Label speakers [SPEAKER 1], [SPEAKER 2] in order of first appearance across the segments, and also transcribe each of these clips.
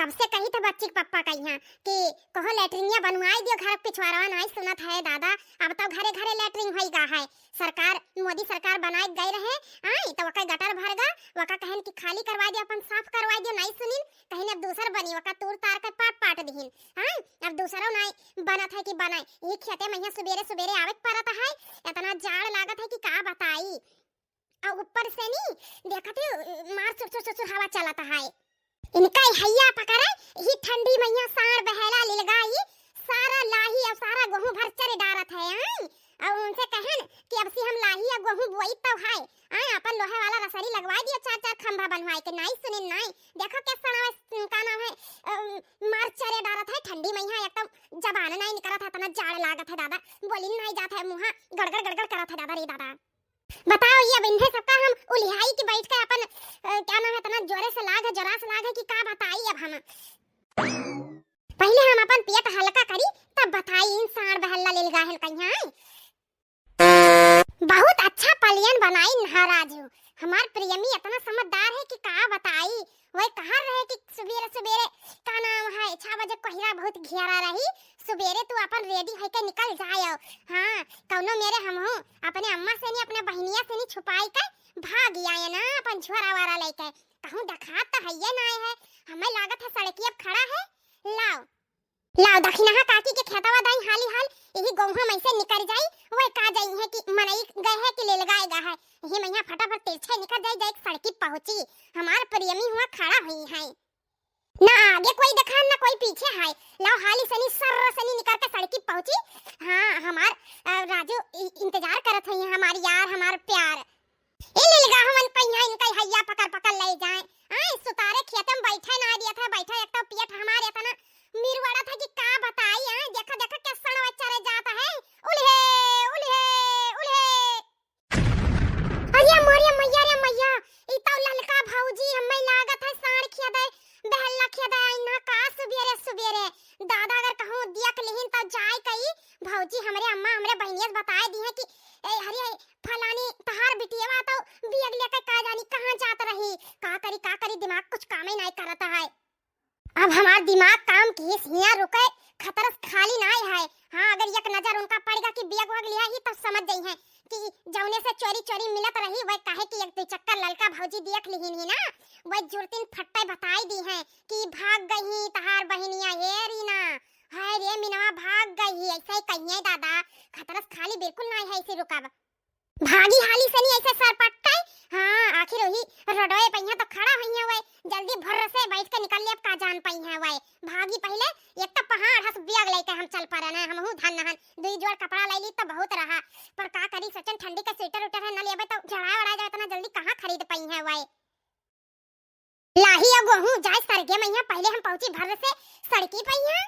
[SPEAKER 1] कब से कही थे बच्ची के पप्पा का यहाँ कि कहो लैट्रिनिया बनवाई दियो घर पिछवाड़ा नहीं सुनत है दादा। अब तो घरे घरे लैट्रिन होई गा है। सरकार मोदी सरकार बनाए गए रहे आई तो वका गटर भर गा वका कहन कि खाली करवा दियो अपन साफ करवा दियो नहीं सुनिन कहीं अब दूसर बनी वका तूर तार के पाट पाट दिहिन। हां अब दूसरा नहीं बनत है कि बनाए ये खेते में यहाँ सुबेरे सुबेरे आवे परत है इतना जाड़ लागत है कि का बताई। और ऊपर से नहीं देखते मार चुर चुर हवा चलता है इनका हैया पकड़ा ही ठंडी मैया साड़ बहेला लिलगाई सारा लाही और सारा गेहूं भर चरे डालत है आई। और उनसे कहन कि अब से हम लाही या गेहूं बोई तो है आई अपन लोहे वाला रसरी लगवा दियो चार चार खंभा बनवाए के नहीं सुनिन नहीं देखो कैसा नाम का नाम है मार चरे डालत है ठंडी मैया एकदम जबान नहीं निकलत है इतना जाड़ लागत है दादा बोलिन नहीं जात है मुंह गड़गड़ गड़गड़ करत है दादा रे दादा। बताओ ये अब इन्हें सबका हम उलिहाई की बैठ के अपन क्या नाम है इतना जोरे से लाग है जरा से लाग है कि का बताई अब हम पहले हम अपन पेट हल्का करी तब बताई इन साड़ बहल्ला ले गाहल कहिया। बहुत अच्छा पलियन बनाई महाराज हमार प्रियमी इतना समझदार है कि का बताई वही कहा रहे कि सुबेरे सुबेरे का नाम है 6 बजे कोहिरा बहुत घेरा रही सुबेरे तू अपन रेडी होके निकल जायो। हां कौनो मेरे हम हो अपने अम्मा से नहीं अपने बहनिया से नहीं छुपाई के भाग आए ना अपन झोरा वारा लेके कहूं दिखा तो है ना है हमें लागत है सड़की अब खड़ा है लाओ लाओ दक्षिणा काकी के खेतवा दाई हाली हाल यही गौहा में से निकल जाई वही का जाई है कि मनई गए है कि ले लगाएगा है यही मैया फटाफट तिरछे निकल जाई जाए सड़की पहुंची हमार प्रियमी हुआ खड़ा हुई है ना आगे कोई देखा ना कोई पीछे है लाओ हाली सनी सर सनी निकल के सड़की पहुंची। हां हमार राजू इंतजार करत है हमारी यार हमार प्यार ए ले लगा हमन पहिया इनका हैया पकड़ पकड़ ले जाए आई सुतारे खेत में बैठे ना दिया था बैठा एक तो पेट हमारे था ना मिरवाड़ा था कि का बताई हां देखा देखा कैसा ना चले जाता है उल्हे उल्हे उल्हे अरे मैया रे मैया ई तो ललका भौजी हमें लागत है साड़ खेदे बहल्ला खेदे ना का सुबेरे सुबेरे दादा अगर कहूं दिया के लेहिन तो जाय कई भौजी हमरे अम्मा हमरे बहनियस बताए दी है कि ए हरे फलानी तहार बिटियावा तो बियग लेके का जानी कहां जात रही का करी दिमाग कुछ काम ही नहीं करता है। अब हमार दिमाग काम की हिया रुके खतरस खाली नहीं है। हां अगर एक नजर उनका पड़ेगा कि बियग वग लिया ही तो समझ गई है कि जौने से चोरी चोरी मिलत रही वह काहे कि एक दो चक्कर ललका भौजी देख लीहिन ही ना वह जुर्तिन फट्टे बताई दी है कि भाग गई तहार बहनिया हे रीना हाय रे मिनवा भाग गई ऐसे ही कहिए दादा खतरस खाली बिल्कुल नहीं है इसे रुकाब भागी हाली से नहीं ऐसे सर पटके। हां आखिर वही रडोए पहिया तो खड़ा हुई है वह जल्दी भर से बैठ के निकल ले अब का जान पई है वह भागी पहले एक तो पहाड़ हस बियग लेके हम चल पड़े ना हमहु धन नहन दुई जोड़ कपड़ा ले ली तो बहुत रहा पर का करी सचन ठंडी का स्वेटर उटर है न लेबे तो झड़ा वड़ा जाए इतना जल्दी कहां खरीद पई है वह लाही गेहूं जाए सरगे मैया पहले हम पहुंची भर से सड़की पई है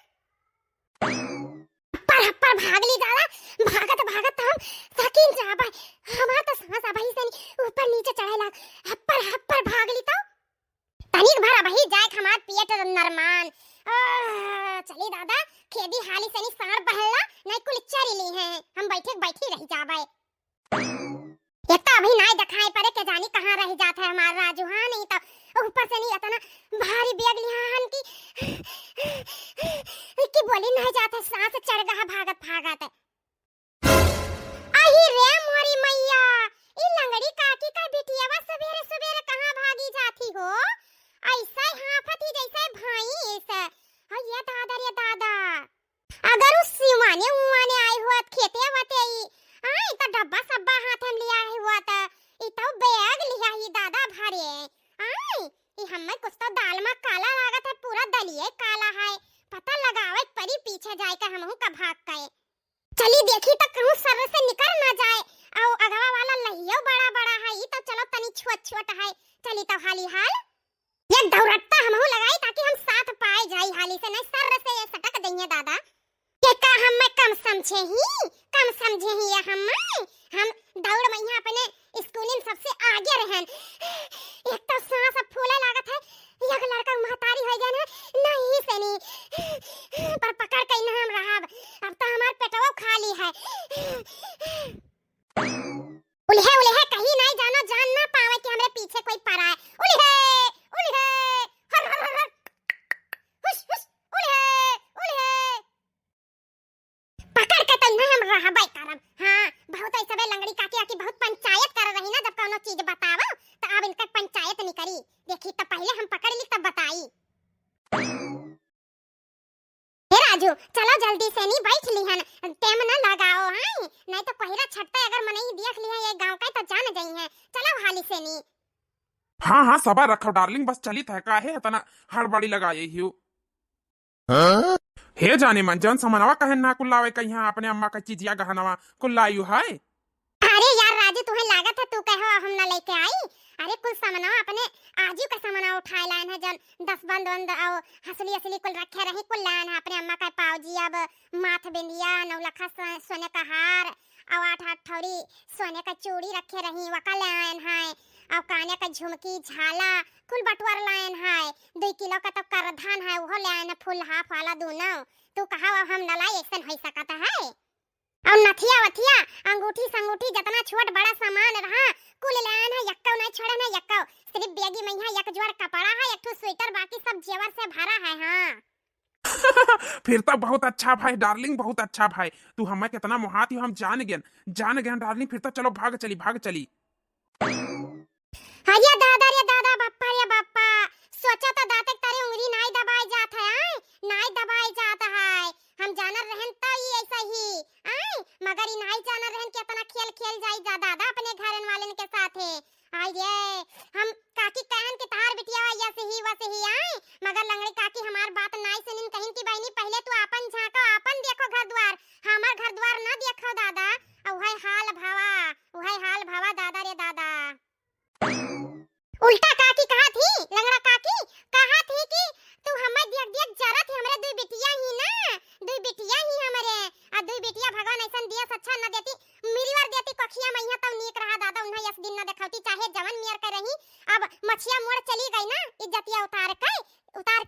[SPEAKER 1] पर भागली जाला भागत भागत हम सकीन जाबा हमार तो सांस अबही से ऊपर नीचे चढ़े लाग हप्पर भागली तो तनिक भर अबही जाए हमार पेट नरमान चली दादा खेदी हाली से साड़ बहला नहीं कुल चरी ली है हम बैठी रह जाबे एक तो अभी नहीं दिखाई पड़े के जानी कहां रह जात है हमार राजू। हां नहीं तो ऊपर से नहीं इतना भारी बैग लिहान की बोली नहीं जाता सांस चढ़ गया भागत भागत आही रे मोरी मैया ई लंगड़ी काकी का बिटियावा सवेरे सवेरे कहां भागी जाती हो ऐसा हाफती जैसे भाई ऐसा हां ये दादा अगर उस सिवाने उवाने आई हुआ खेते वाते आई तो डब्बा सब्बा हाथ में लिया हुआ था ई तो बैग लिया ही दादा भरे आई ई हमें कुछ तो दाल में काला लागत है पूरा दलिए काला है पता लगावे परी पीछे जाए के हमहु का भाग गए चली देखी तो कहूं सर से निकल ना जाए औ अगवा वाला लहियो बड़ा बड़ा है ई तो चलो तनी छोट है चली तो हाली हाल ये दौड़ता हमहु लगाई ताकि हम साथ पाए जाई हाली से नहीं सर से सटक देंगे दादा के का हम कम समझे ही ये हम दौड़ में यहाँ अपने स्कूल में सबसे आगे रहन एक तो सांस फूले लागत है एक लड़का महतारी हो गया ना नहीं से नहीं पर पकड़ के ना हम रहा अब तो हमार पेटवा खाली है उल्हे कहीं नहीं जानो जान ना पावे कि हमरे पीछे कोई पड़ा है उल्हे हर
[SPEAKER 2] हाँ हाँ सबर रखो डार्लिंग, बस चली था का है इतना हड़बड़ी लगाई ही हे जाने मन जौन समनवा कहे ना कुल्लावे कहिया अपने अम्मा का चीजिया गहनवा कुल्लायु है।
[SPEAKER 1] अरे यार राजू, तुम्हें लागत है तू कहो हम ना लेके आई। अरे कुल सामना अपने आजू का सामना उठाए लाइन है, जन 10 बंद बंद और हसली असली कुल रखे रही कुल लाइन है अपने अम्मा का पावजी, अब माथ बिंदिया 9 लखा सोने का हार और 8 ठौरी सोने का चूड़ी रखे रही वका लाइन है, और काने का झुमकी झाला कुल बटवर लाइन है, 2 किलो का तो करधान है वो लाइन है, फुल हाफ वाला दोनों। तू कहा हम ना लाई ऐसा हो सकता है। और नथिया वथिया अंगूठी संगूठी जितना छोट बड़ा सामान रहा कुल लान है, यक्का नहीं छोड़े ना यक्का, सिर्फ बेगी में है एक जोड़ कपड़ा है, एक ठो स्वेटर, बाकी सब जेवर से भरा है। हां
[SPEAKER 2] फिर तो बहुत अच्छा भाई डार्लिंग, बहुत अच्छा भाई, तू हमें कितना मुहात ही हम जान गए डार्लिंग। फिर तो चलो भाग चली।
[SPEAKER 1] अरे दादा रे दादा, बाप्पा रे बाप्पा, सोचा तो दाते तारे उंगली नहीं दबाई जात है, आए नहीं दबाई जात है। हम जानर रहन तो ये ऐसा ही आए, मगर ये नहीं जानर रहन के इतना खेल खेल जाई जा दादा अपने घरन वालन के साथ है। आई ये हम काकी कहन के तार बिटिया ऐसे ही वैसे ही आए, मगर लंगड़ी काकी हमार बात नहीं सुनिन, कहिन की बहनी पहले तू अपन झांको, अपन देखो घर द्वार, हमार घर द्वार ना देखो दादा। वही हाल भावा दादा रे दादा। उल्टा काकी कहा थी, लंगड़ा काकी कहा थी कि तू हमें देख देख जरा थी, हमरे 2 बिटिया ही ना, 2 बिटिया ही हमरे, आ 2 बिटिया भगवान ऐसन दिया अच्छा न देती, मिरीवर देती कोखिया मैया तब नीक रहा दादा, उन्हें यस दिन न देखौती चाहे जवन मियर कर रही। अब मछिया मोड़ चली गई ना, इज्जतिया उतार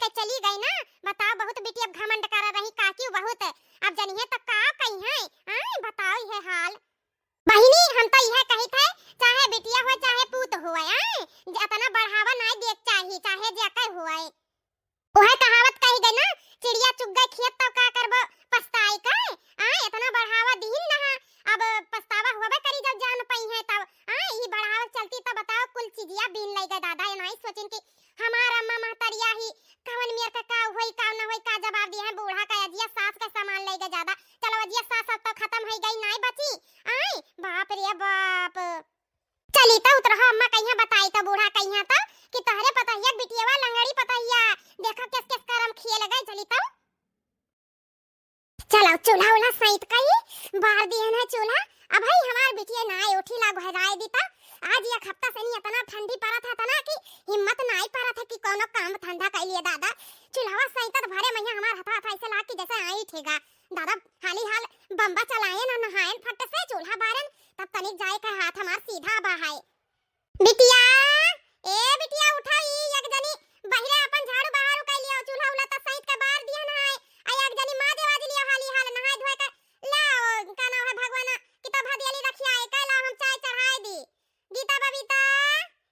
[SPEAKER 1] के चली गई ना, बताओ बहुत बिटिया घमंड कर रही काकी बहुत, अब जनिए तो का कही है, हां बताओ ये हाल। बहिनी हम तो यह कही थे, चाहे बिटिया हो चाहे पूत होए, आए इतना बढ़ावा नहीं देख चाहिए, चाहे जेके होए। ओहे कहावत कही गई ना, चिड़िया चुग गई खेत तो का करबो पछताई का, आए इतना बढ़ावा दीन ना, अब पछतावा होबे करी जब जान पई है तब, आए ई बढ़ावा चलती तो बताओ कुल चीजिया बीन लई गए दादा, ये नहीं सोचिन कि हमार अम्मा महतरिया ही कवन मेर का होई का ना होई, का जवाब दिए है बूढ़ा का अजिया सास का सामान लई गए ज्यादा, चलो अजिया सास अब तो खत्म हो गई नहीं बची, आए बाप रे बाप। चली तो उतरहा अम्मा कहिया बताई तो बूढ़ा कहिया तो कि तहरे पतहिया बिटियावा लंगड़ी पतहिया देखा किस किस करम खिए लगे, चली तो चलो चूल्हा उल्हा सहित कही बाहर दिए ना चूल्हा। अब भाई हमार बिटिया ना उठी ला घराए दीता, आज एक हफ्ता से नहीं इतना ठंडी पड़ा था ना कि हिम्मत नहीं पड़ा था कि कोनो काम धंधा कर लिए दादा, चूल्हा सहित तो भरे मैया हमार हाथ हाथ ऐसे ला कि जैसे आई ठेगा दादा, हाली हाल बम्बा चलाए ना नहायन फट से चूल्हा बारन, तब तनिक जाए का हाथ हमार सीधा बहाए। बिटिया ए बिटिया उठा, ई एक जनी बहिरे अपन झाड़ू बाहर उकाई लियो, चूल्हा उला त सहित के बाहर दिया नहाए, आ एक जनी मां देवाज लियो हाली हाल नहाए धोए के लाओ, का नाम है भगवान किताब हदियाली रखिया है का ला हम चाय चढ़ाए दी। गीता बबीता,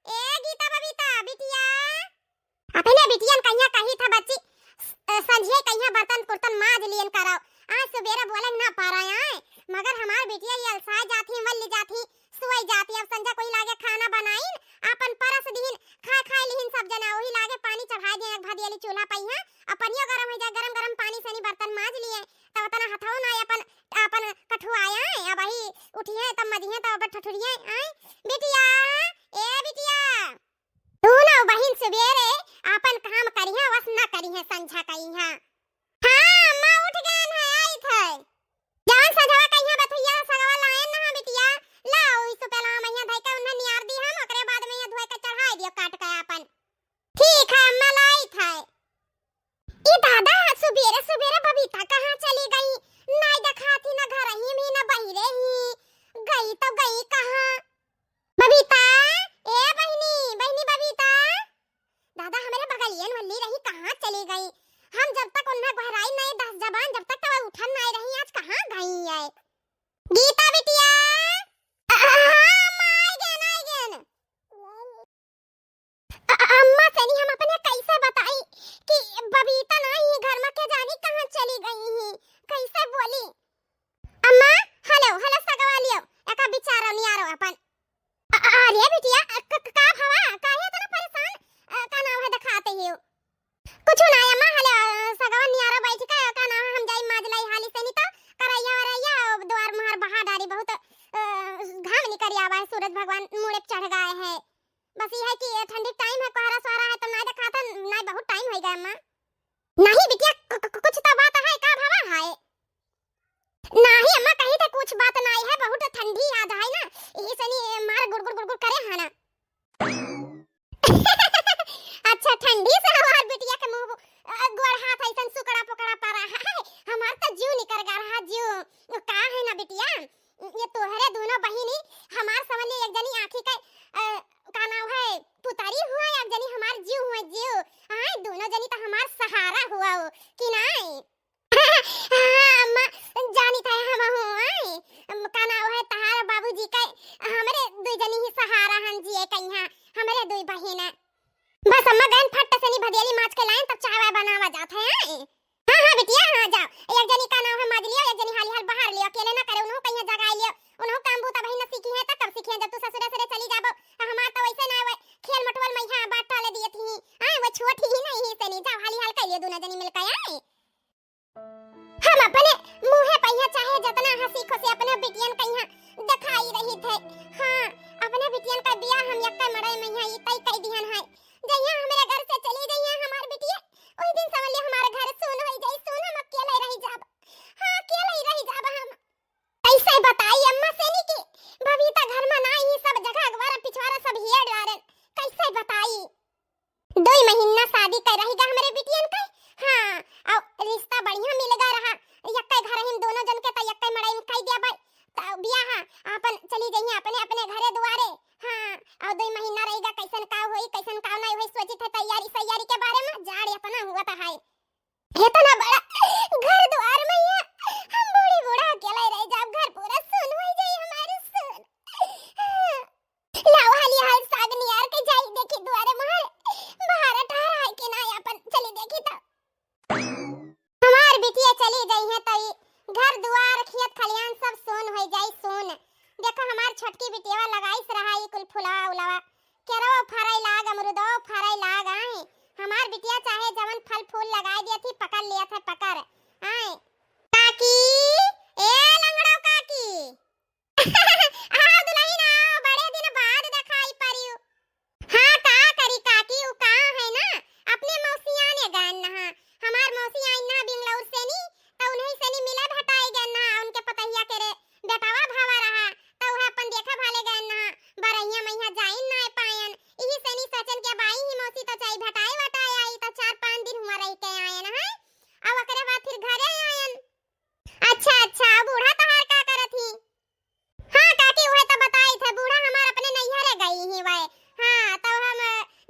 [SPEAKER 1] ए गीता बबीता बिटिया, अपने बिटियन कहिया कही था बच्ची संझे कहिया बर्तन कुर्तन माज लियन कराओ, आज सुबेरे बोले ना पारा आए, मगर हमार बिटिया ये अलसाए जाती मल ले जाती सुई जाती, अब संजा कोई लागे खाना बनाइन अपन परस दीन खा लिहिन सब जना, वही लागे पानी चढ़ा दे एक भदियाली चूल्हा पइया, अपनियो गरम हो जाए, गरम गरम पानी से नहीं बर्तन माज लिए तब तना हथौ ना अपन कठुआया है, अब ही उठिए तब मदिए तब ठठुरिए आए। बिटिया ए बिटिया, तू ना बहिन सुबेरे अपन काम करिया वस ना करिए संझा कहिया। हां अम्मा उठ गए है, आई थे जान सजवा कहिया बथुइया सगवा लाए ना बिटिया, लाओ इस पहला मैया धई के उन्हें नियार दी हम, ओकरे बाद में धोए के चढ़ाई दियो काट के अपन। ठीक है अम्मा लाई थे। ई दादा सुबेरे सुबेरे बबीता कहां चली गई, नहीं दिखाती ना घर ही में ना बहिरे ही, गई तो गई कहां। बबीता ए बहिनी बबीता, दादा हमारे बगलियन वल्ली रही कहां चली गई, हम जब तक उन्हें घराई नहीं 10 जबान जब तक तो उठन नहीं रही, आज कहां गई है। गीता बिटिया अम्मा से नहीं हम अपने कैसे बताई कि बबीता नहीं है घर में, के जानी कहां चली गई है, कैसे बोली। अम्मा हेलो हेलो सगवा लियो एका बिचारा नहीं आ रहा अपन। अरे बिटिया का भवा काहे इतना परेशान, का नाम है दिखाते ही कुछ ना अम्मा, हेलो सगवा नहीं आ रहा बैठ के का नाम हम जाई माजलाई हाली से नहीं तो करैया वरैया द्वार मार बहा डारी बहुत अच्छा ठंडी से हमार बिटिया के मुंह गोड़ हाथ ऐसन सुकड़ा पकड़ा पड़ा है। हमार तो जीव निकल गा रहा जीव। का है ना बिटिया ये तोहरे दोनों बहिनी हमार समझ ले एक जनी आंखी का का नाम है पुतारी हुआ एक जनी हमार जीव हुआ जीव। हां दोनों जनी तो हमार सहारा हुआ हो कि नहीं। हां अम्मा जानी था हम हुआ का नाम है तहार बाबूजी का हमरे दो जनी ही सहारा हम जी कहिया हमरे दो बहिन बस अम्मा गन फट से नहीं भदियाली माछ के लाइन तब चाय बनावा जात है। हां हां बिटिया हां जाओ एक जनी का नाम है माज लियो एक जनी हाली हाल बाहर लियो अकेले ना करे उन्हों कहीं जगह लियो उन्हों काम बूता बहिन सीखी है त कब सीखी जब तू ससुर ससुर चली जाबो हमार तो वैसे ना खेल मटवल मैया बाट टाले दिए थी। हां वो छोटी ही नहीं है सनी जाओ हाली हाल कहियो दोनों जनी मिलकर आए हम अपने मुंह पहिया चाहे जितना हंसी खुशी अपने बिटियन कहिया दिखाई रही थे। हां अपने बिटियन का बियाह हम यक्का मड़ई मैया ई तई कई दिहन है जइया हमारे घर से चली गई है हमार बिटिया ओई दिन समझ ले हमारे घर सुन होई जाई सुन हम अकेले रह जाब। हां अकेले रह जाब हम कैसे बताई अम्मा सेनी की भविता घर में ना ही सब जगह अगवारा पिछवारा सब हिया डारन कैसे बताई 2 महीना शादी कर रहीगा हमारे बिटियन का। हां और रिश्ता बढ़िया मिलगा रहा यक्का घर हम दोनों जन के त यक्का मड़ई में कई दिया भाई त बियाह अपन चली गई अपने अपने घरे दुआरे। हां और 2 महीना रहेगा कैसन का होई कैसन का नहीं होई सोची थे तैयारी के बारे में जाड़ इतना हुआ था है इतना बड़ा घर द्वार में है हम बूढ़ी बूढ़ा अकेले रह जाब घर पूरा सुन हो जाई हमारे सुन लाओ हाली हाल साग नियार के जाई देखी द्वारे महल बाहर ठहरा है कि ना अपन चली देखी तो हमार बिटिया चली गई है तई घर द्वार खेत खलियान सब सोन हो जाई सोन। देखो हमार छोटकी बिटिया लगाइस रहा है कुल फुलावा उलावा केरवा फराई लाग अमरुदो फराई लाग आए हमार बिटिया चाहे जवन फल फूल लगाई दिया थी पकड़ लिया था पकड़ आए काकी ए लंगड़ो काकी आओ दुल्हन आओ बड़े दिन बाद दिखाई परियो। हां का करी काकी उ का है ना अपने मौसिया ने गान ना हमार मौसी आई ना बिंगलौर से नी त उन्हीं से नी मिला भटाई गन ना उनके पतहिया करे बेटावा भावा रहा त वह अपन देखा भाले गन ना बरैया मैया जाइन ना पायन इही से नी सचन के बाई ही मौसी तो चाई भटाई वटाई आई त 4-5 दिन हुआ रह के आयन है अब ओकरे बाद फिर घरे आयन। अच्छा बूढ़ा तहार का करत ही। हां काकी वह तो बताई थे बूढ़ा हमार अपने नैहरे गई ही वह। हां तो हम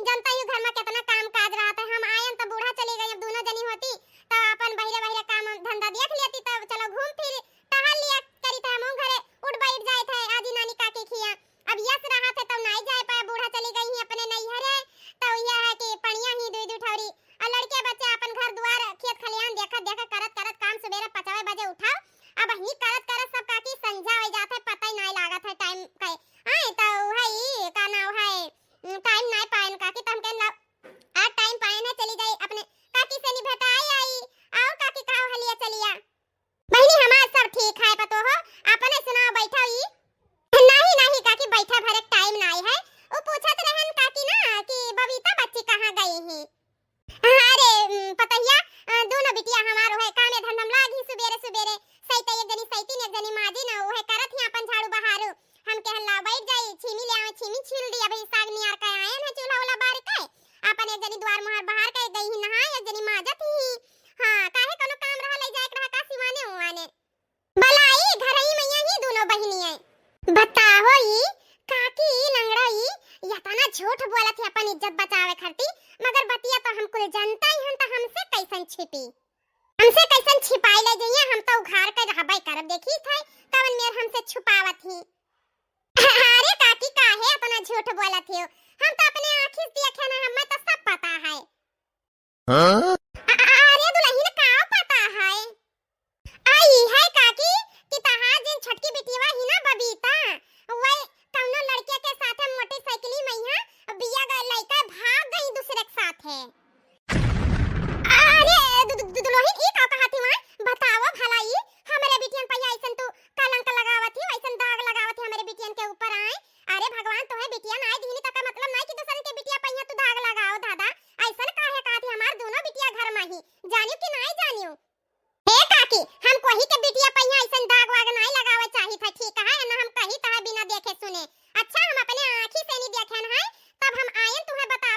[SPEAKER 1] जनता ही घर में कितना काम काज रहा था हम आयन तो बूढ़ा चली गई अब दोनों जनी होती तो अपन बहिरे काम धंधा देख लेती तब चलो घूम फिर टहल लिया करी था हम घरे उठ बैठ जाए थे आजी नानी काकी खिया अब यस रहा थे तब नहीं जाए पाए बूढ़ा चली गई ही अपने नैहरे तो यह है कि पणिया ही दूध उठौरी और लड़के बच्चे अपन घर द्वार खेत खलियान देखत करत काम सवेरे 5 बजे उठाओ अब ही करत सब काकी संझा हो जाते पता ही नहीं लागत है टाइम के आए तो है का नाम है टाइम नहीं पाएन काकी तम के ला आ टाइम पाएन है चली गई अपने काकी से नी भेटाई आई आओ काकी का हलिया चलिया बहनी हमार सब ठीक है पतो हो अपने सुनाओ बैठा ही नहीं काकी बैठा भरे टाइम नहीं है वो पूछत रहन काकी ना कि बबीता बच्ची कहां गई है। अरे पतहिया दोनों बिटिया हमारो है कामे धंधम लागी सुबेरे सैते एक जनी सैती एक जनी माजी ना वो है करत ही अपन झाड़ू बहारू हम कहला बैठ जाई छीमी ले आवे छीमी छील दिया भाई साग नियार का आयन है चूल्हा वाला बार के अपन एक जनी द्वार मोहर बाहर के गई ही नहा एक जनी माजत ही। हां काहे कोनो काम रहा ले जाए रहा का सिवाने हुआने भलाई घर ही मैया ही दोनों बहिनी है बताओ ई काकी लंगड़ाई यतना झूठ बोलत है अपन इज्जत बचावे खातिर मगर बतिया तो हमको जानता ही हम तो हमसे कैसन छिपी हमसे कैसन छिपाई ले जइया हम तो उघार के रहबै करब देखी थे कवन मेर हमसे छुपावत ही। अरे काकी काहे अपना झूठ बोलत हो हम तो अपने आंखी से देखे ना हमें तो सब पता है। हां अरे दुल्हन का पता है आई है काकी कि तहार जिन छोटकी बिटिया ही ना बबीता वही कौनो लड़के के साथे मोटरसाइकिल मैया बिया लइका भाग गई दूसरे के साथे। अरे दुल्हन ई का कहती मां बताओ भलाई हमरे बिटियन पे ऐसन तू कलंक लगावत ही ऐसन दाग लगावत ही हमरे बिटियन के ऊपर आए। अरे भगवान तो है बिटिया ना दीनी तक का मतलब नहीं कि दूसरे के बिटिया पे तू दाग लगाओ दादा ऐसन काहे कहती हमार दोनों बिटिया घर में ही जानियो कि नहीं जानियो। हे काकी हम कोही के बिटिया पे ऐसन दाग वाग नहीं लगावे चाहिए था ठीक है ना हम कहीं ता बिना देखे सुने। अच्छा हम अपने आंखी से नहीं देखन है तब हम आयन तुम्हें बता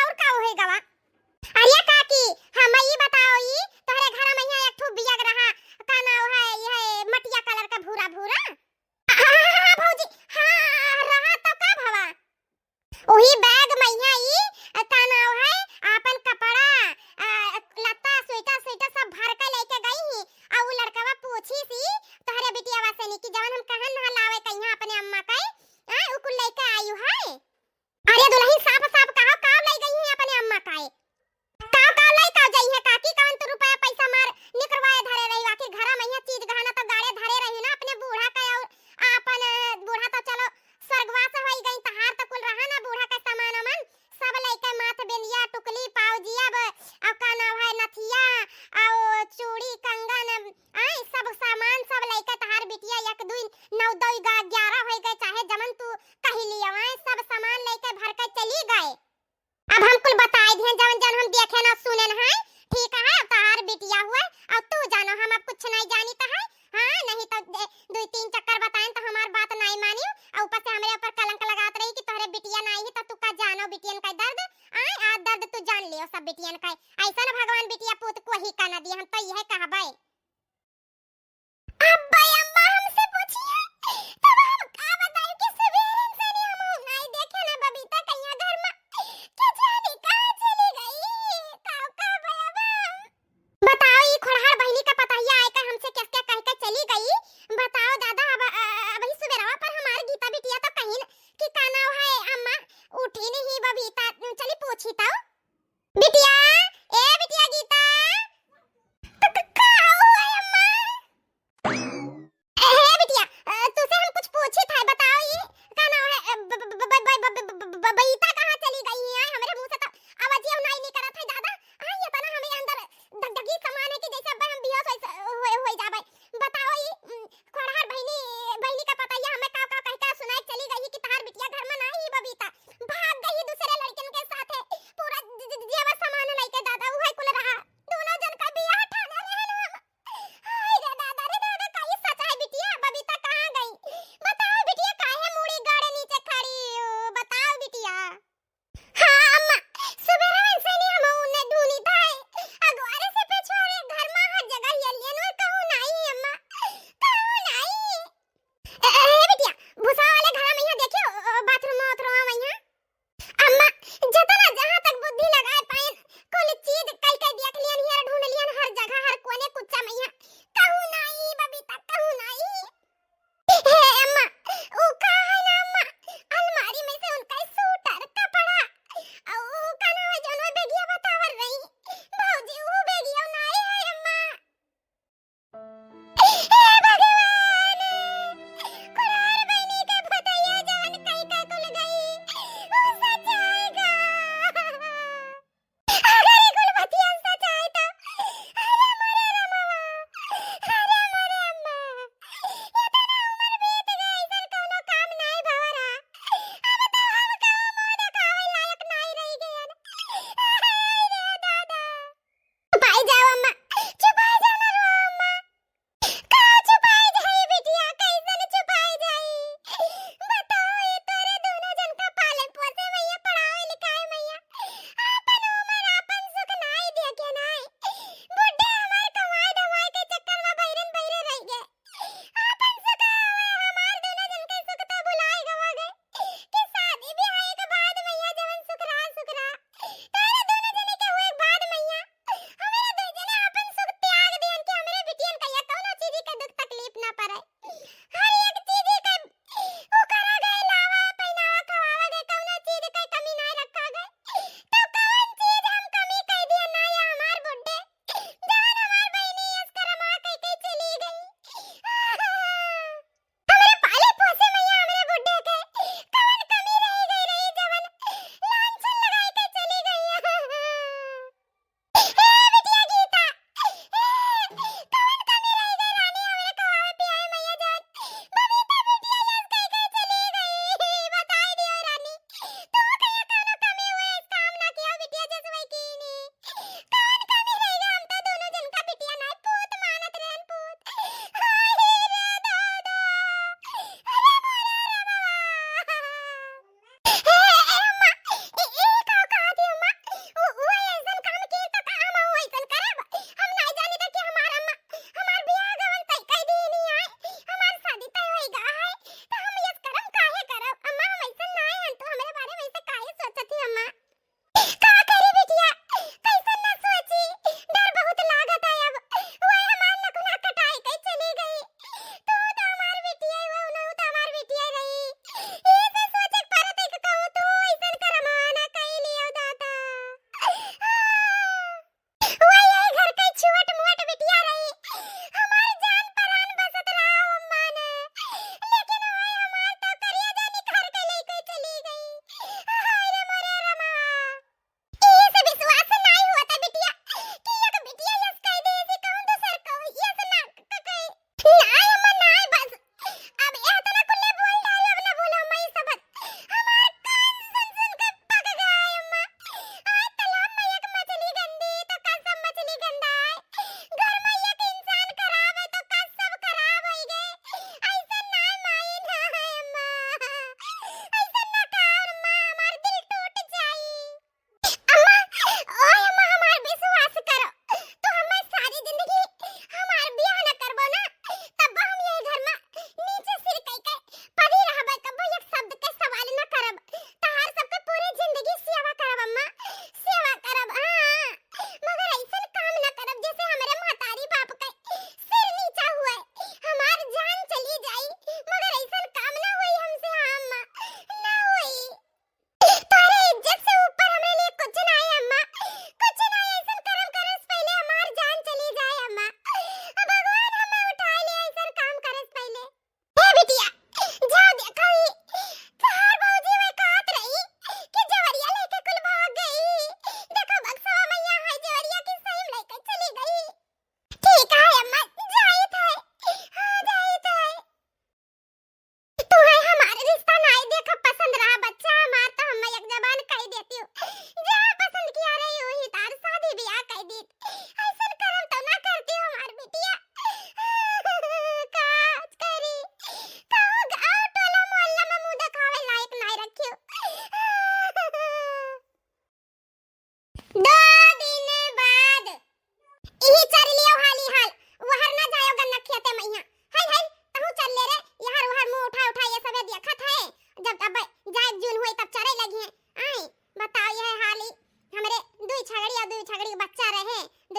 [SPEAKER 1] और का होई गवा। अरे काकी हम ये बताओ ई तोहरे घर में यहाँ एक ठो बियाग रहा का नाम है ये मटिया कलर का भूरा भूरा। हाँ भौजी हाँ रहा तो का भवा वही बैग में यहाँ ई का नाम है अपन कपड़ा लत्ता स्वेटर स्वेटर सब भर के लेके गई ही और वो लड़कवा पूछी सी तोहरे बिटिया वासे की जवन हम कहन ना लावे कहिया अपने अम्मा के उ कुल लेके आयु है। अरे दुल्हन साफ साफ कहो का ले गई है अपने अम्मा का का लाई का जाई है काकी कौन तो रुपया पैसा मार निकरवाए धरे रही बाकी घर में यहाँ चीज गहना तो गाड़े धरे रही ना अपने बूढ़ा का और अपन बूढ़ा तो चलो स्वर्गवास होई गई तहार तो कुल रहा ना बूढ़ा का सामान अमन सब लेके माथ बिंदिया टुकली पाउजिया और का नाम है नथिया और चूड़ी कंगन आई सब सामान सब लेके तहार बिटिया 1 2 9 2 11 हो गए चाहे जमन तू कही लिया सब सामान लेके भर के चली गए। अब हम कुल बताए दिए जवन जन हम देखे ना सुने ना है ठीक है तार बिटिया हुआ और तू जानो हम अब कुछ नहीं जानी तो है हां नहीं तो 2 3 चक्कर बताएं तो हमार बात नहीं मानियो और ऊपर से हमरे ऊपर कलंक लगात रही कि तोहरे बिटिया नहीं है तो तू का जानो बिटियन का दर्द आ दर्द तू जान लियो सब बिटियन का ऐसा ना भगवान बिटिया पुत को ही का ना दिए हम तो यह कहबै। अब्बा अम्मा हमसे पूछिए तब हम का बताएं कि सवेरे से हम नहीं देखे ना बबीता कहिया घर में क्या जाने कहां चली गई का बाबा बताओ ये खोड़हार बहनी का पताया आए का हमसे क्या क्या कह के चली गई बताओ दादा अब ही सवेरा पर हमारी गीता बिटिया तो कहीं कि का नाम है अम्मा उठी नहीं बबीता चली पूछी तो बिटिया ए बिटिया गीता तो का हुआ अम्मा ए बिटिया तुझसे हम कुछ पूछे थे बताओ ये का नाम है बबीता कहां चली गई है हमारे मुंह से तो आवाज ही नहीं करा था दादा ये तना हमें अंदर दगदगी समान है कि जैसे अब हम बेहोश हो जाबे बताओ ये खोड़हार बहनी का पता है हमें का कह के सुनाई चली गई कि तार बिटिया घर में नहीं बबीता भाग गई दूसरे लड़कन के साथ पूरा जेवर सामान लेके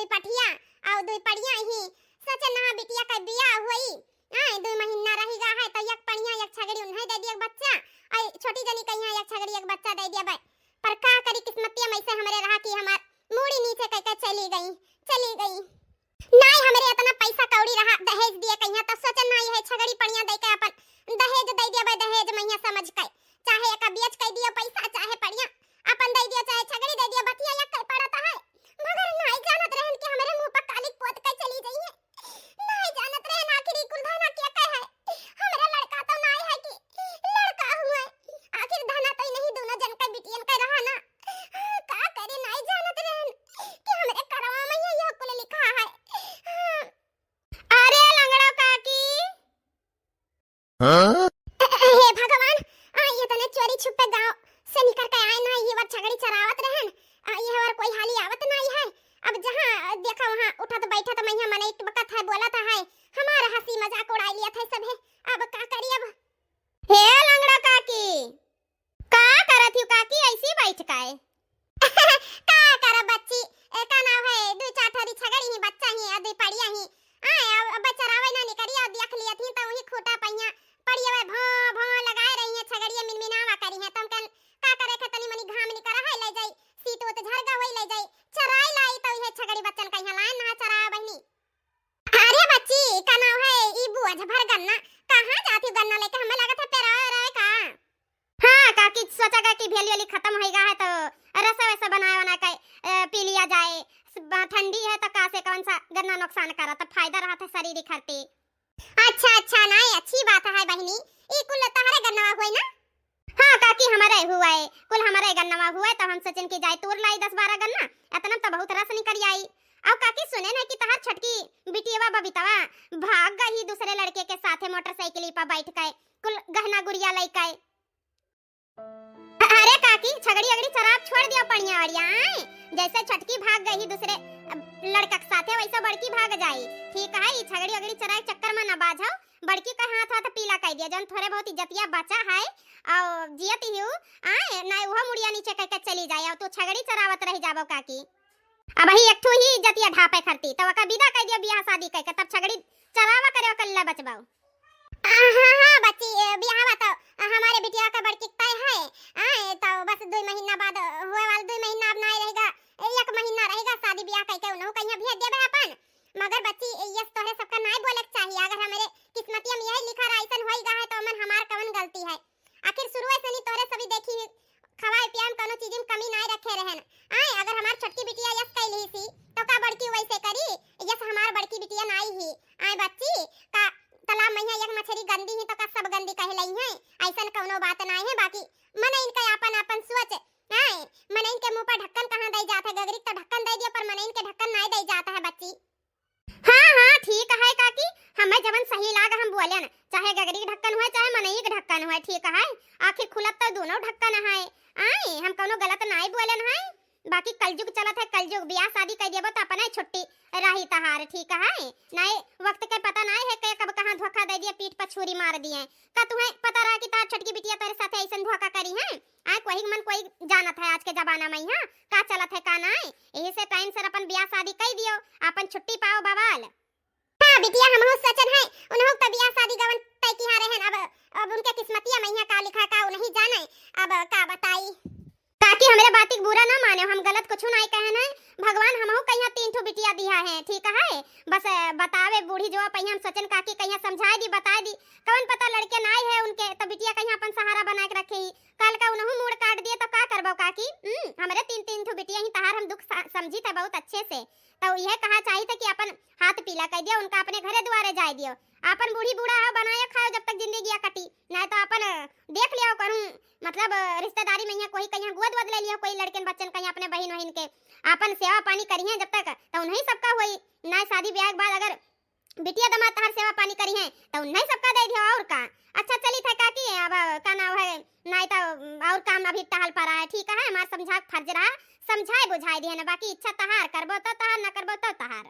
[SPEAKER 1] दुई पठिया और दुई पड़िया ही सचन ना बिटिया का बियाह हुई आए 2 महीना रहेगा है तो एक पड़िया एक छगड़ी उन्हें दे दिया बच्चा और छोटी जनी कहिया एक छगड़ी एक बच्चा दे दिया भाई पर का करी किस्मतिया में से हमरे रहा कि हमार मूड़ी नीचे कह चली गई नहीं हमरे इतना पैसा कौड़ी रहा दहेज दिए कहिया तो सोचन नहीं है छगड़ी पड़िया दे के अपन दहेज दे दिया भाई दहेज मैया समझ के चाहे एक बेच के दिया पैसा चाहे पड़िया अपन दे दिया चाहे छगड़ी दे दिया बतिया या कह पड़ता है मगर नहीं जानत रहन कि हमरे मुंह पर कालिक पोत के चली गई है नहीं जानत रहन आखिर कुल धना क्या कह है हमरा लड़का तो नहीं है कि लड़का हुआ आखिर धना तो नहीं दोनों जन का बिटियन का रहा ना का करे नहीं जानत रहन कि हमरे करवा में यह कुल लिखा है अरे लंगड़ा काकी हे भगवान ये तने चोरी छुपे गांव से निकल के आए ना ये वर छगड़ी चरावत रहन ये हवर कोई हाली आवत नहीं है अब जहां देखा वहां उठा तो बैठा तो मैया मने एक बकत है बोला था है हमारा हंसी मजाक उड़ा लिया था सब है अब का करी अब हे लंगड़ा काकी का करत हूं काकी ऐसी बैठ काए का कर बच्ची का नाम है दो चाठरी छगड़ी ही बच्चा ही अदे पड़िया ही आए अब चरावे ना निकरी अब देख लिया थी तो वही खोटा पहिया पड़िया में भौ भौ लगाए रही है छगड़िया मिनमिनावा करी है तुम कन का करे खे तनी मनी घाम निकरा है ले जाई सीत वो तो झरगा होई ले जाई चराई लाई तो ये छगड़ी बच्चन कहिया लाइन ना चरा बहनी अरे बच्ची का नाम है ई बुआ भर गन्ना कहां जाती गन्ना लेके हमें लगा था पेरा रहे का हां काकी सोचा का कि भेली वाली खत्म होएगा है तो रसा वैसा बना के पी लिया जाए ठंडी है तो का से कौन सा गन्ना नुकसान करा तो फायदा रहा था शरीर खरते अच्छा नहीं अच्छी बात है बहनी ई कुल तहरे गन्ना हुई ना हां काकी हमारे हुआ है कुल हमारे गन्ना हुआ है तो हम सचिन की जाए तोड़ लाई 10-12 गन्ना इतना तो बहुत रस निकल आई अब काकी सुने ना कि तहार छटकी बिटियावा बबीतावा भाग गई दूसरे लड़के के साथ मोटरसाइकिल पर बैठ के कुल गहना गुड़िया लेके अरे काकी छगड़ी अगड़ी शराब छोड़ दिया पड़िया अड़िया जैसे छटकी भाग गई दूसरे लड़का के साथे वैसा बड़की भाग जाई ठीक है ई छगड़ी अगड़ी चराए चक्कर में ना बाझो बड़की का हाथ पीला कह दिया जन थोड़े बहुत इज्जतिया बचा है और जियत ही आए ना वो मुड़िया नीचे कह के चली जाए तो छगड़ी चरावत रह जाबो काकी अब ही एक ठो ही इज्जतिया ढापे खरती तो का विदा कह दिया बियाह शादी कह के तब छगड़ी चरावा करे कल्ला बचबाओ हां बच्ची बियाह तो हमारे बिटिया का बड़की तय है आए तो बस 2 महीना बाद हुए वाला 2 महीना अब नहीं रहेगा 1 महीना रहेगा शादी बियाह कह के उन्हों कहीं भेज देबे अपन मगर बच्ची ये तोरे सबका नहीं बोले चाहिए अगर हमारे किस्मतिया में यही लिखा रहा ऐसा होई गा है तो मन हमार कवन गलती है आखिर शुरू से नहीं तोरे सभी देखी खवाए पियाम कोनो चीज में कमी नहीं रखे रहन आए अगर हमार छोटी बिटिया यस कैली सी तो का बड़की वैसे करी यस हमार बड़की बिटिया नहीं ही आए बच्ची का तालाब में एक मछली गंदी है तो का सब गंदी कह लई है ऐसा कोनो बात नहीं है बाकी मन इनका अपन सोच आए मन इनके मुंह पर ढक्कन कहां दई जाता है गगरी तो ढक्कन दे दिया पर मन इनके ढक्कन नहीं दई जाता है बच्ची हां ठीक है काकी हमें जवन सही लाग हम बोले ना चाहे गगरी के ढक्कन हुए चाहे मनई के ढक्कन हुए ठीक है आखिर खुलत तो दोनों ढक्कन है आए हम कोनो गलत नहीं बोले ना बाकी कलयुग चलत है कलयुग बियाह शादी कर देबो तो अपना छुट्टी रही तहार ठीक है नहीं वक्त के पता नहीं है के कब कहां धोखा दे दिया पीठ पर छुरी मार दिए का तुम्हें पता रहा कि तार छटकी बिटिया तेरे साथ ऐसा धोखा करी है आ कोई मन कोई जानत है आज के जमाना में हां का चलत है का नहीं यही से टाइम से अपन बियाह शादी कर दियो अपन छुट्टी पाओ बवाल हां बिटिया हम हो सचन है उन्हों तो बियाह शादी गवन तय की हारे हैं अब उनके किस्मतिया में का लिखा का नहीं जाने अब का बताई ताकि हमरे बात की बुरा ना माने हम गलत कुछ नहीं कहना भगवान हमहु कहिया 3 ठो बिटिया दिया है ठीक है बस बतावे बूढ़ी जो पहिया हम सचन काकी कहिया समझा दी बता दी कौन पता लड़के नहीं है उनके तो बिटिया कहिया अपन सहारा बना के रखे कल का उन्हों मोड़ काट दिए तो का करबो काकी हमरे 3 ठो बिटिया ही तहार हम दुख समझी थे बहुत अच्छे से तो यह कहा चाहिए था कि अपन हाथ पीला कर दिया उनका अपने घरे द्वारे जाए दियो अपन बूढ़ी बूढ़ा हो बनाया खाओ जब तक जिंदगी कटी नहीं तो अपन देख लियो करूं मतलब रिश्तेदारी में यहाँ कोई कहीं गोद वद ले लियो कोई लड़के बच्चन कहीं अपने बहन वहन के अपन सेवा पानी करी है जब तक तो उन्हीं सबका होई ना शादी ब्याह के बाद अगर बिटिया दमाद तहर सेवा पानी करी है तो उन्हीं सबका दे दियो और का अच्छा चली था काकी अब का नाम है नहीं तो और काम अभी टहल पड़ा है ठीक है हमार समझा फर्ज रहा समझाए बुझाए दिए ना बाकी इच्छा तहार करबो तो तहार न करबो तो तहार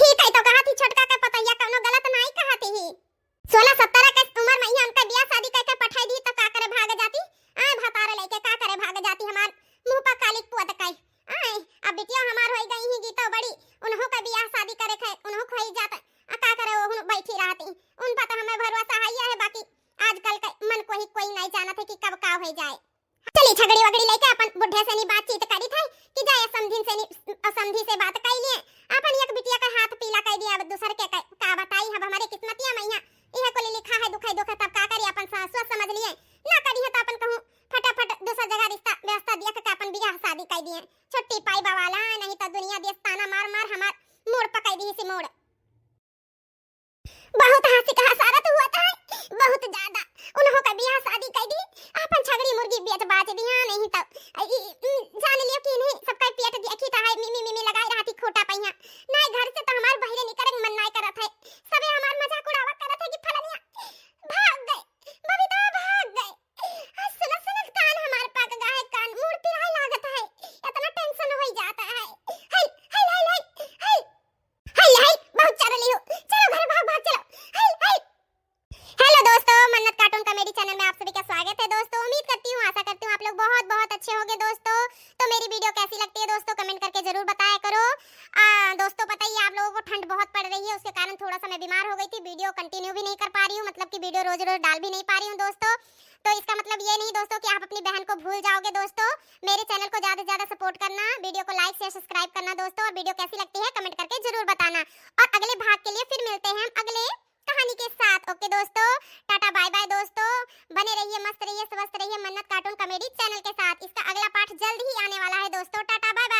[SPEAKER 1] ठीक है तो कहा थी छोटका का पता या कोनो गलत नहीं कहा थी 16-17 के उम्र में ही हमका बियाह शादी करके पठाई दी तो का करे भाग जाती आ भतारे लेके का करे भाग जाती हमार मुंह पर कालिक पुअत कई आ अब बिटिया हमार रिश्ता व्यवस्था दिया के अपन बियाह शादी कर दिए छुट्टी पाई बवाला नहीं तो दुनिया देश ताना मार मार हमार मोड़ पकाई दी से मोड़ बहुत हंसी का हसारत हुआ था बहुत ज्यादा उन्हों का बियाह शादी कर दी अपन छगड़ी मुर्गी बेच बाच दिया नहीं तो जान लियो कि नहीं सबका पेट देखी था मिमी मिमी लगाई रहा थी खोटा पहिया नहीं घर से तो हमार बहिरे निकले मन नहीं करत है सबे हमार मजाक उड़ावा करत है कि फलनिया भाग गए बबीता भाग गए सुन सुन कान हमार पक गए है कान मुड़ पिराए लागत है इतना टेंशन हो जाता है हाय हाय हाय हाय हाय हाय बहुत चल रही हो चलो घर भाग भाग चलो हाय हाय हेलो दोस्तों मन्नत कार्टून कॉमेडी चैनल में आप सभी का स्वागत है दोस्तों उम्मीद करती हूँ आशा करती हूँ आप लोग बहुत बहुत अच्छे होंगे दोस्तों तो मेरी वीडियो कैसी लगती है दोस्तों कमेंट करके जरूर बताया करो दोस्तों पता ही है आप लोगों को ठंड बहुत पड़ रही है उसके कारण थोड़ा सा मैं बीमार हो गई थी वीडियो कंटिन्यू भी नहीं कर पा रही हूँ मतलब कि वीडियो रोज रोज डाल भी नहीं पा रही हूँ दोस्तों तो इसका मतलब ये नहीं दोस्तों कि आप अपनी बहन को भूल जाओगे दोस्तों मेरे चैनल को ज्यादा से ज्यादा सपोर्ट करना वीडियो को लाइक शेयर सब्सक्राइब करना दोस्तों और वीडियो कैसी लगती है कमेंट करके जरूर बताना और अगले भाग के लिए फिर मिलते हैं हम अगले कहानी के साथ ओके दोस्तों टाटा बाय बाय दोस्तों बने रहिए मस्त रहिए स्वस्थ रहिए मन्नत कार्टून कॉमेडी चैनल के साथ इसका अगला पार्ट जल्द ही आने वाला है दोस्तों टाटा बाय बाय।